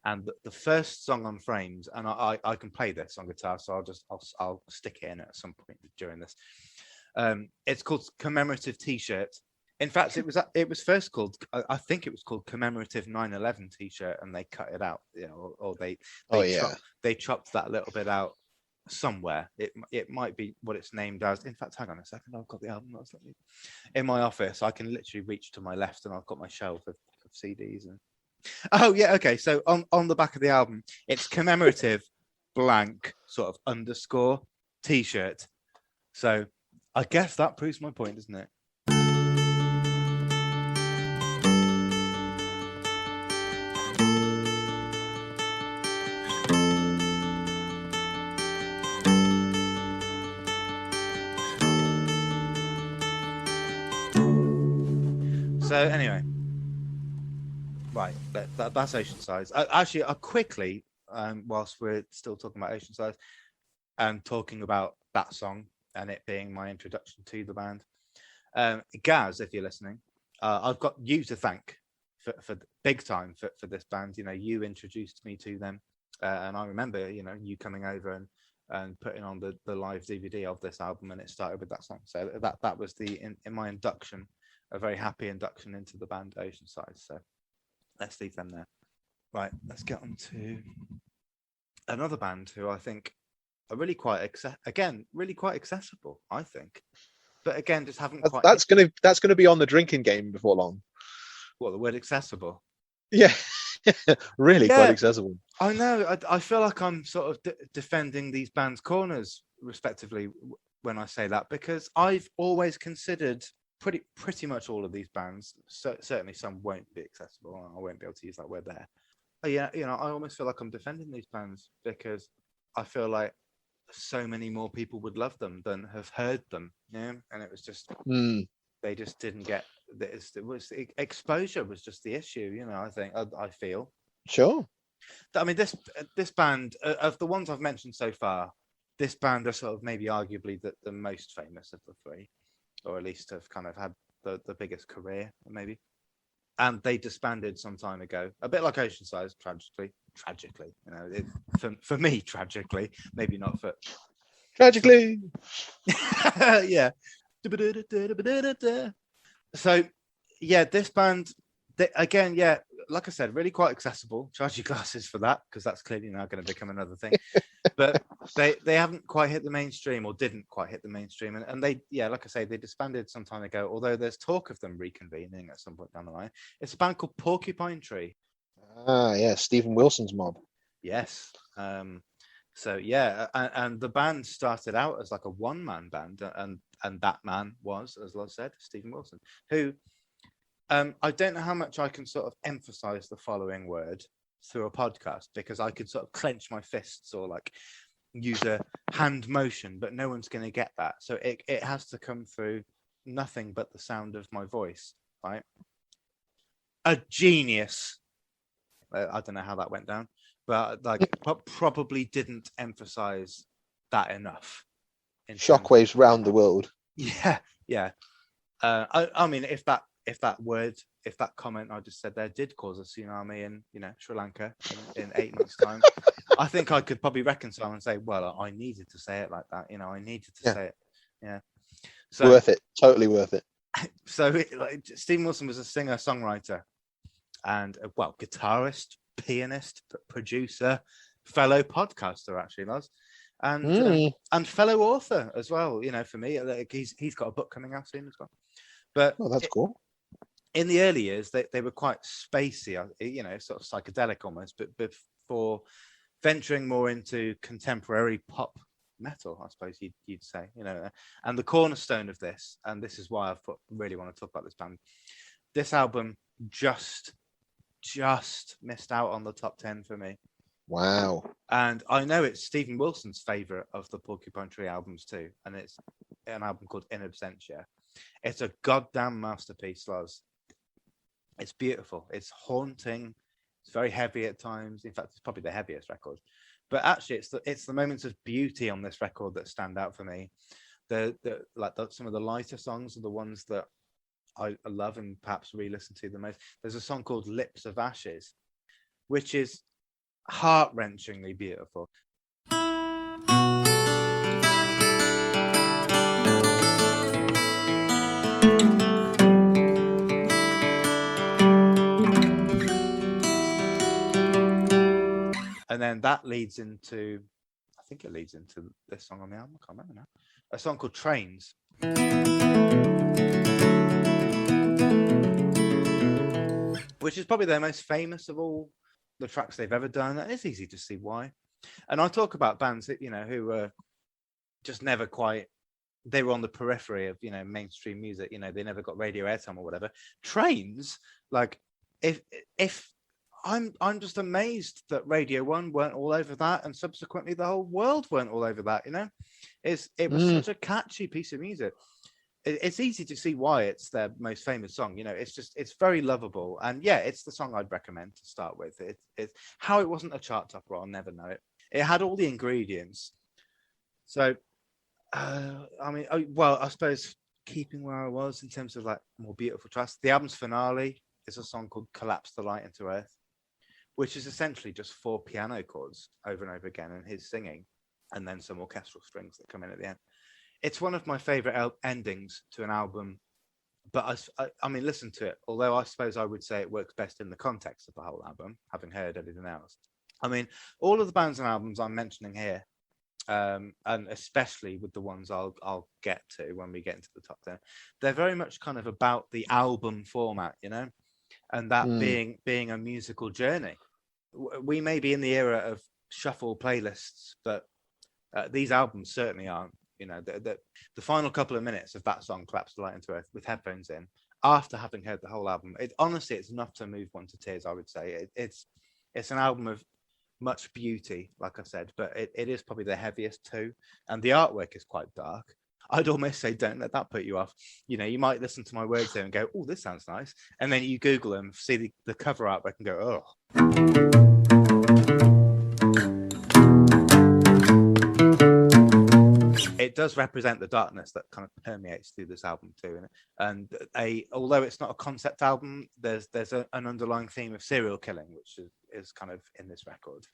And the first song on Frames, and I can play this on guitar, so I'll stick it in at some point during this. It's called Commemorative T-shirt. In fact, it was first called, I think it was called Commemorative 9/11 T-shirt, and they cut it out, or they chopped that little bit out somewhere. It might be what it's named as. In fact, hang on a second, I've got the album in my office. I can literally reach to my left, and I've got my shelf of CDs. And oh yeah, okay. So on the back of the album, it's commemorative blank sort of underscore T-shirt. So I guess that proves my point, doesn't it? So anyway, right, that's Oceanside. Actually, I quickly, whilst we're still talking about Oceanside and talking about that song and it being my introduction to the band, Gaz, if you're listening, I've got you to thank for big time for this band. You introduced me to them, and I remember, you coming over and putting on the live DVD of this album, and it started with that song. So that was in my induction. A very happy induction into the band Oceanside. So let's leave them there. Right, let's get on to another band who I think are really quite accessible, I think. But again, just haven't quite. That's gonna be on the drinking game before long. What, the word accessible? Yeah, really quite accessible. I know. I feel like I'm sort of defending these bands' corners, respectively, when I say that, because I've always considered pretty much all of these bands, certainly some won't be accessible. I won't be able to use that word there. But yeah, I almost feel like I'm defending these bands because I feel like so many more people would love them than have heard them. And it was just they just didn't get this. Exposure was just the issue. I think I feel sure. I mean, this band, of the ones I've mentioned so far, this band are sort of maybe arguably the most famous of the three, or at least have kind of had the biggest career, maybe. And they disbanded some time ago, a bit like Oceanside, tragically. For me, tragically, maybe not for tragically. Yeah. So yeah, this band, again, yeah, like I said, really quite accessible. Charge your glasses for that, because that's clearly now going to become another thing. But they haven't quite hit the mainstream, or didn't quite hit the mainstream. And they, yeah, like I say, they disbanded some time ago, although there's talk of them reconvening at some point down the line. It's a band called Porcupine Tree. Yeah, Stephen Wilson's mob. Yes. So yeah, and the band started out as like a one-man band, and that man was, as Loz said, Stephen Wilson, who I don't know how much I can sort of emphasize the following word through a podcast, because I could sort of clench my fists or like use a hand motion, but no one's going to get that. So it has to come through nothing but the sound of my voice, right? A genius. I don't know how that went down, but probably didn't emphasize that enough. Shockwaves round the world. Yeah. I mean, if that comment I just said there did cause a tsunami in Sri Lanka in 8 months' time, I think I could probably reconcile and say, well, I needed to say it like that. I needed to say it. Yeah. So worth it. Totally worth it. So Stephen Wilson was a singer, songwriter, and guitarist, pianist, producer, fellow podcaster, actually, Loz, and fellow author as well. For me, he's got a book coming out soon as well. But that's cool. In the early years, they were quite spacey, sort of psychedelic almost, but before venturing more into contemporary pop metal, I suppose you'd say, and the cornerstone of this, and this is why I really want to talk about this band. This album just just missed out on the top 10 for me. Wow. And I know it's Stephen Wilson's favourite of the Porcupine Tree albums too. And it's an album called In Absentia. It's a goddamn masterpiece, Loz. It's beautiful. It's haunting. It's very heavy at times. In fact, it's probably the heaviest record. But actually, it's the moments of beauty on this record that stand out for me. Some of the lighter songs are the ones that I love and perhaps re-listen to the most. There's a song called Lips of Ashes, which is heart-wrenchingly beautiful. And then that leads into, I think it leads into this song on the album. I can't remember now. A song called Trains. Which is probably their most famous of all the tracks they've ever done. And it's easy to see why. And I talk about bands that, who were just never quite, they were on the periphery of, mainstream music. They never got radio airtime or whatever. Trains, like, if I'm just amazed that Radio 1 weren't all over that, and subsequently the whole world weren't all over that. It was such a catchy piece of music. It's easy to see why it's their most famous song. It's very lovable, and yeah, it's the song I'd recommend to start with. It's how it wasn't a chart topper, I'll never know it. It had all the ingredients. So, I suppose keeping where I was in terms of like more beautiful tracks, the album's finale is a song called "Collapse the Light into Earth," which is essentially just 4 piano chords over and over again, and his singing, and then some orchestral strings that come in at the end. It's one of my favorite endings to an album, but I mean, listen to it. Although I suppose I would say it works best in the context of the whole album, having heard everything else. I mean, all of the bands and albums I'm mentioning here, and especially with the ones I'll get to when we get into the top 10, they're very much kind of about the album format, and that being a musical journey. We may be in the era of shuffle playlists, but these albums certainly aren't. The final couple of minutes of that song, "Collapse the Light into Earth," with headphones in, after having heard the whole album, it's enough to move one to tears, I would say. It's an album of much beauty, like I said, but it is probably the heaviest too, and the artwork is quite dark. I'd almost say don't let that put you off. You might listen to my words here and go, "Oh, this sounds nice," and then you Google them, see the cover artwork and go, "Oh." It does represent the darkness that kind of permeates through this album too, and although it's not a concept album, there's an underlying theme of serial killing, which is kind of in this record,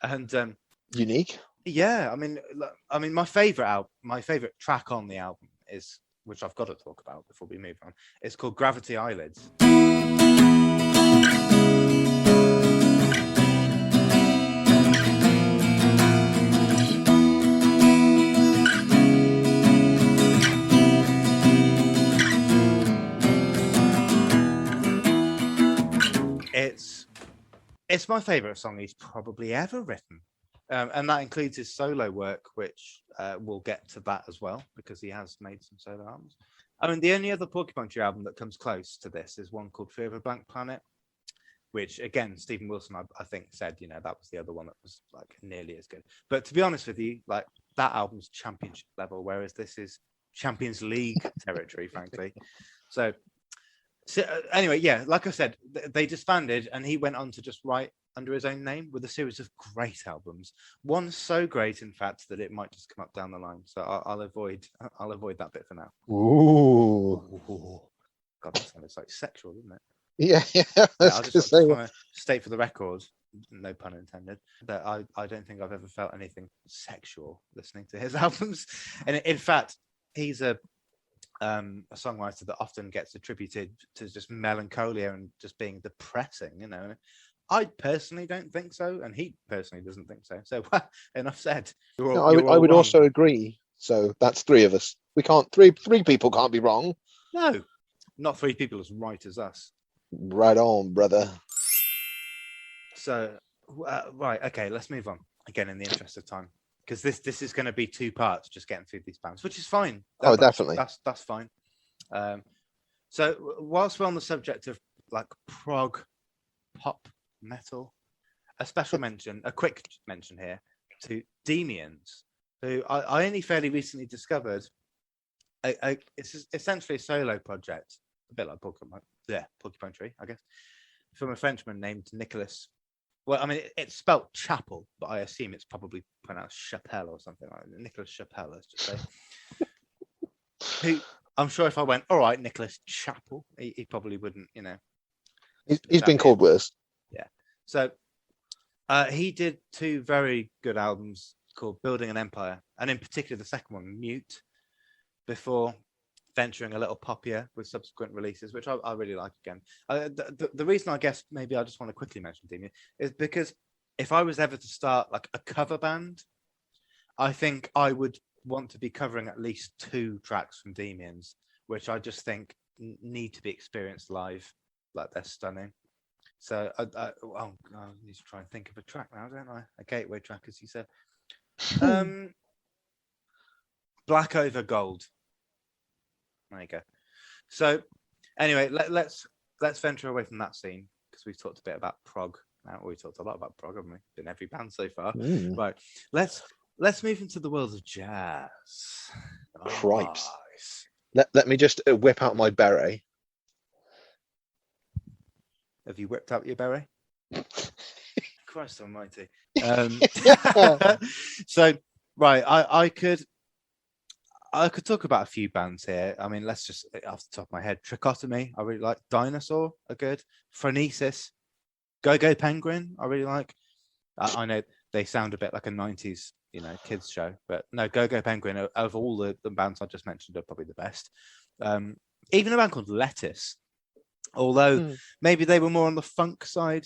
and unique. Yeah, I mean, my favorite track on the album is, which I've got to talk about before we move on. It's called "Gravity Eyelids." It's my favorite song he's probably ever written, and that includes his solo work, which we'll get to that as well, because he has made some solo albums. I mean, the only other Porcupine Tree album that comes close to this is one called "Fear of a Blank Planet," which, again, Stephen Wilson, I think, said that was the other one that was like nearly as good. But to be honest with you, like, that album's championship level, whereas this is Champions League territory, frankly. So anyway, yeah, like I said, they disbanded, and he went on to just write under his own name with a series of great albums. One so great, in fact, that it might just come up down the line. So I'll avoid that bit for now. Ooh. God, that sounded like sexual, didn't it? Yeah. I just want to state for the record, no pun intended, that I don't think I've ever felt anything sexual listening to his albums. And in fact, he's a songwriter that often gets attributed to just melancholia and just being depressing, I personally don't think so, and he personally doesn't think so. So enough said. I would also agree. So that's 3 of us. We can't. Three people can't be wrong. No, not 3 people as right as us. Right on, brother. So right, okay, let's move on again in the interest of time, because this is going to be 2 parts, just getting through these bands, which is fine. Definitely. That's fine. So whilst we're on the subject of like prog pop metal. A special mention, a quick mention here to Demians, who I only fairly recently discovered. It's essentially a solo project, a bit like Porcupine Tree, I guess, from a Frenchman named Nicholas. Well, I mean, it's spelt chapel, but I assume it's probably pronounced chapelle or something like that. Nicholas Chapelle, let's just say. Who, I'm sure if I went, all right, Nicholas Chapel, he probably wouldn't, He's been called worse. Yeah. So he did 2 very good albums called Building an Empire, and in particular the second one, Mute, before venturing a little poppier with subsequent releases, which I really like again. The reason I guess maybe I just want to quickly mention Demian is because if I was ever to start like a cover band, I think I would want to be covering at least 2 tracks from Demians, which I just think need to be experienced live. Like, they're stunning. So I need to try and think of a track now, don't I? A gateway track, as you said. Black Over Gold. There you go. So anyway, let's venture away from that scene, because we've talked a bit about prog. Now we talked a lot about prog, haven't we? In every band so far. Right. Let's move into the world of jazz. Cripes. Let me just whip out my beret. Have you whipped out your beret? Christ almighty. So, right, I could talk about a few bands here. I mean, let's just, off the top of my head, Trichotomy, I really like. Dinosaur are good. Phronesis. Go-Go Penguin, I really like. I know they sound a bit like a 90s, kids show, but no, Go-Go Penguin, of all the bands I just mentioned, are probably the best. Even a band called Lettuce, although maybe they were more on the funk side.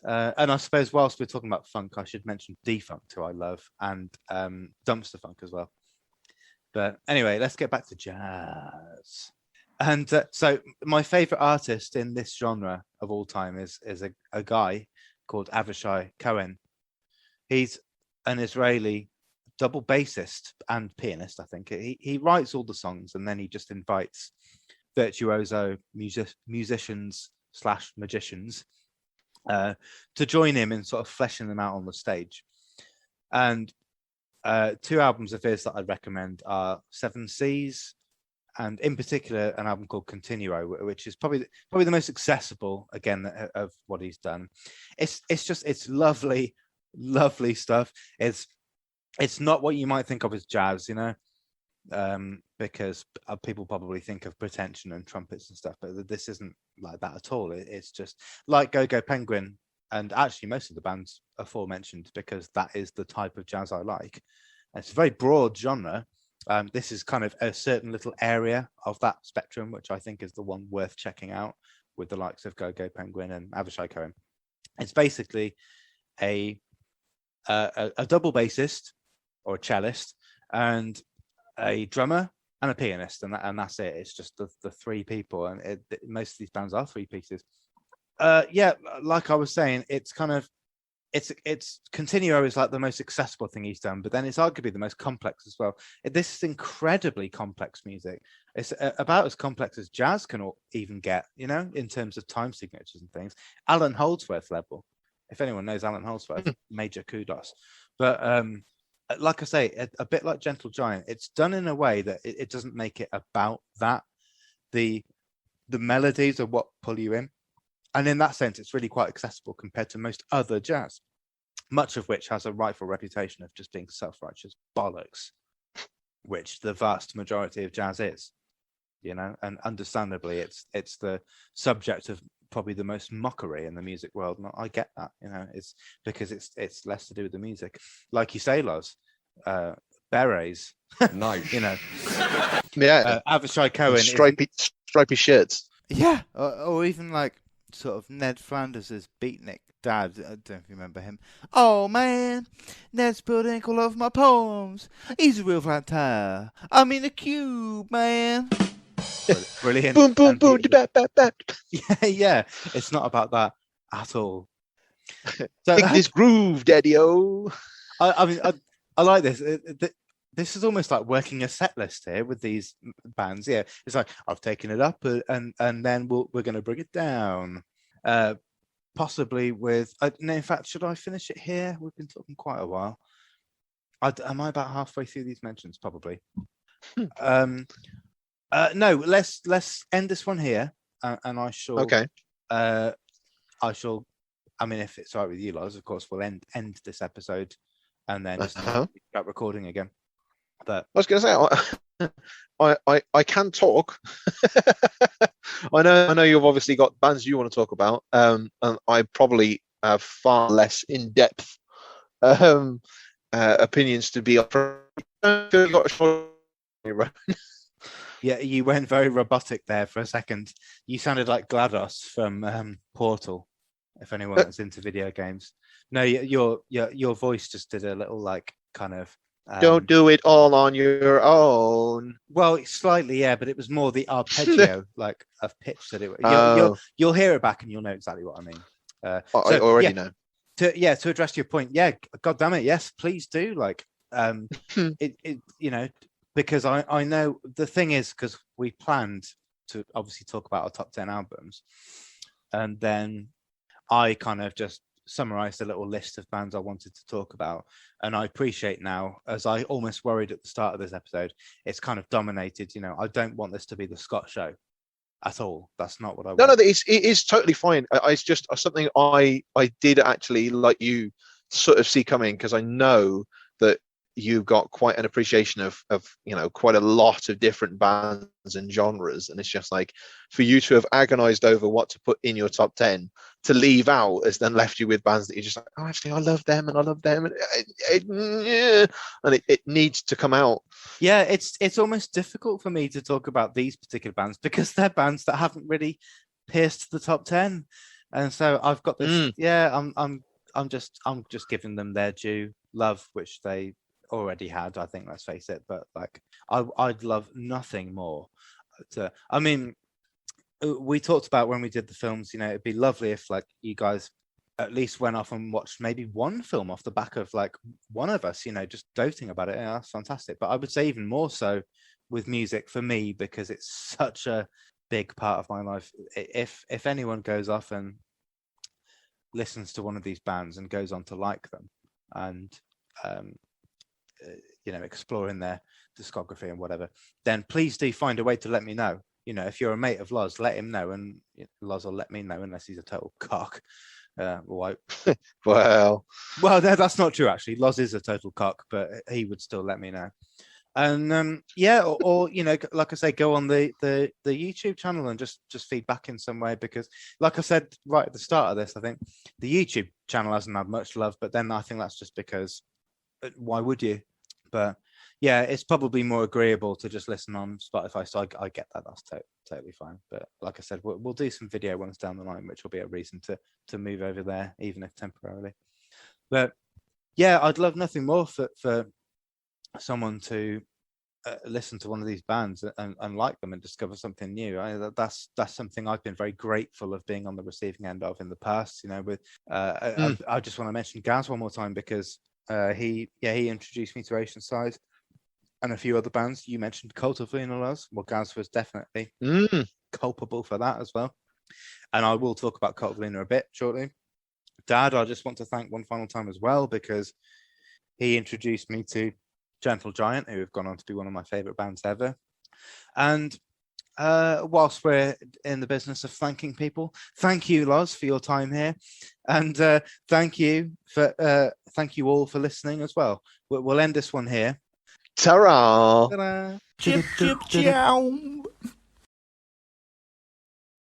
And I suppose whilst we're talking about funk, I should mention Defunct, who I love, and Dumpster Funk as well. But anyway, let's get back to jazz. And so my favorite artist in this genre of all time is a guy called Avishai Cohen. He's an Israeli double bassist and pianist, I think. He writes all the songs, and then he just invites virtuoso musicians / magicians to join him in sort of fleshing them out on the stage. And 2 albums of his that I'd recommend are Seven Seas, and in particular an album called Continuo, which is probably the most accessible again of what he's done. It's lovely stuff. It's not what you might think of as jazz, because people probably think of pretension and trumpets and stuff, but this isn't like that at all. It's just like Go-Go Penguin, and actually most of the bands aforementioned, because that is the type of jazz I like. It's a very broad genre. This is kind of a certain little area of that spectrum, which I think is the one worth checking out, with the likes of Go-Go Penguin and Avishai Cohen. It's basically a double bassist or a cellist and a drummer and a pianist, and that's it. It's just the 3 people, and most of these bands are 3 pieces. Like I was saying, it's kind of it's Continuo is like the most accessible thing he's done, but then it's arguably the most complex as well. This is incredibly complex music. It's about as complex as jazz can even get, in terms of time signatures and things. Alan Holdsworth level. If anyone knows Alan Holdsworth, major kudos. But like I say, a bit like Gentle Giant, it's done in a way that it doesn't make it about that. The melodies are what pull you in. And in that sense, it's really quite accessible compared to most other jazz, much of which has a rightful reputation of just being self-righteous bollocks, which the vast majority of jazz is, and understandably, it's the subject of probably the most mockery in the music world. And I get that, it's because it's less to do with the music. Like you say, Loz, berets. Nice. Yeah. Avishai Cohen. Stripy shirts. Yeah. Or even like sort of Ned Flanders' beatnik dad. I don't know if you remember him. Oh man, Ned spilled ink all over my poems. He's a real flat tire. I'm in a cube, man. Brilliant. Boom, boom, boom. Yeah. It's not about that at all. So, take this groove, Daddy-o. I mean, I like this. This is almost like working a set list here with these bands. Yeah, it's like I've taken it up, and then we're going to bring it down. possibly with. No, in fact, should I finish it here? We've been talking quite a while. Am I about halfway through these mentions? Probably. No, let's end this one here, and I shall. Okay. I shall. I mean, if it's all right with you, Loz, of course, we'll end this episode, and then just start recording again. But I was going to say, I can talk. I know you've obviously got bands you want to talk about, and I probably have far less in-depth opinions to be offered. Yeah, you went very robotic there for a second. You sounded like GLaDOS from Portal. If anyone that's into video games, no, your voice just did a little like kind of. Don't do it all on your own. Well, slightly, yeah, but it was more the arpeggio, like of pitch that it. You'll hear it back and you'll know exactly what I mean. I already know. To address your point, yeah, God damn it, yes, please do. Like, because I know the thing is, because we planned to obviously talk about our top 10 albums, and then I kind of just summarized a little list of bands I wanted to talk about. And I appreciate now, as I almost worried at the start of this episode, it's kind of dominated. I don't want this to be the Scott show at all. That's not what I want. No, it is totally fine. It's just something I did actually, like you, sort of see coming, because I know that you've got quite an appreciation of quite a lot of different bands and genres, and it's just like, for you to have agonized over what to put in your top 10 to leave out has then left you with bands that you're just like, oh, actually I love them and it needs to come out. Yeah, it's almost difficult for me to talk about these particular bands because they're bands that haven't really pierced the top 10, and so I've got this. I'm just giving them their due love, which they already had, I think, let's face it. But like, I'd love nothing more I mean, we talked about when we did the films, it'd be lovely if like you guys at least went off and watched maybe one film off the back of like one of us, just doting about it. That's fantastic. But I would say even more so with music for me, because it's such a big part of my life. If anyone goes off and listens to one of these bands and goes on to like them and exploring their discography and whatever, then please do find a way to let me know. If you're a mate of Loz, let him know, and Loz will let me know, unless he's a total cock. Well, that's not true actually. Loz is a total cock, but he would still let me know. And or like I say, go on the YouTube channel and just feed back in some way, because like I said right at the start of this, I think the YouTube channel hasn't had much love, but then I think that's just because why would you? But yeah, it's probably more agreeable to just listen on Spotify, so I get that. That's totally fine. But like I said, we'll do some video ones down the line, which will be a reason to move over there, even if temporarily. But yeah, I'd love nothing more for someone to listen to one of these bands and like them and discover something new. That's something I've been very grateful of being on the receiving end of in the past. With I just want to mention Gaz one more time, because he introduced me to Oceanside and a few other bands. You mentioned Cult of Luna Loz. Well, Gaz was definitely culpable for that as well. And I will talk about Cult of Luna a bit shortly. Dad, I just want to thank one final time as well, because he introduced me to Gentle Giant, who have gone on to be one of my favourite bands ever. And whilst we're in the business of thanking people, thank you, Loz, for your time here, and thank you all for listening as well. We'll end this one here. Ta-ra! Ta-da. Chip, chip, chow.